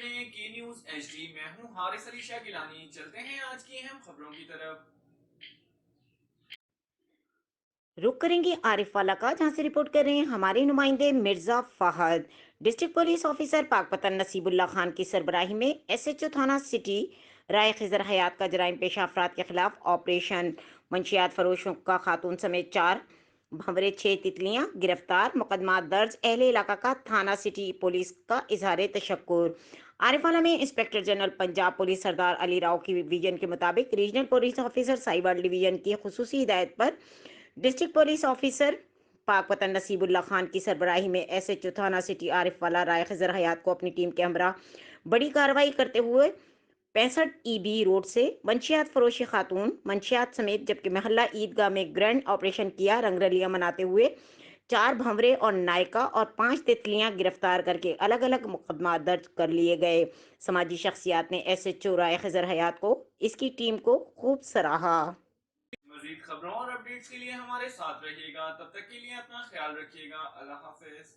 رہے ہیں کی نیوز ایچ ڈی، میں ہوں حارث علی شاہ گیلانی۔ چلتے ہیں آج کی اہم خبروں کی طرف۔ رخ کریں گے عارف والا کا، جہاں سے رپورٹ کر رہے ہیں ہمارے نمائندے Mirza Fahad. District police officer Pakpattan نصیب اللہ خان کی سربراہی میں ایس ایچ او تھانہ سٹی رائے خضر حیات کا جرائم پیشہ افراد کے خلاف آپریشن۔ منشیات فروشوں کا خاتون سمیت 4 بھنورے 6 تتلیاں گرفتار، مقدمات درج۔ اہل علاقہ کا تھانہ سٹی پولیس کا اظہار تشکر۔ عارف والا میں انسپکٹر جنرل پنجاب پولیس سردار علی راؤ کی ویژن کے مطابق regional police officer cyber division کی خصوصی ہدایت پر district police officer Pakpattan نصیب اللہ خان کی سربراہی میں ایس ایچ او تھانہ سٹی عارف والا رائے خضر حیات کو اپنی ٹیم کے ہمراہ بڑی کارروائی کرتے ہوئے 65 ای بی روڈ سے منشیات فروشی خاتون منشیات سمیت، جبکہ محلہ عیدگاہ میں گرینڈ آپریشن کیا۔ رنگ رلیاں مناتے ہوئے 4 بھنورے اور نائکا اور 5 تتلیاں گرفتار کر کے الگ الگ مقدمات درج کر لیے گئے۔ سماجی شخصیات نے ایس ایچ او رائے خضر حیات کو، اس کی ٹیم کو خوب سراہا۔ مزید خبروں اور اپڈیٹس کے لیے ہمارے ساتھ رہیے گا، تب تک کے لیے اپنا خیال رکھیے گا۔ اللہ حافظ۔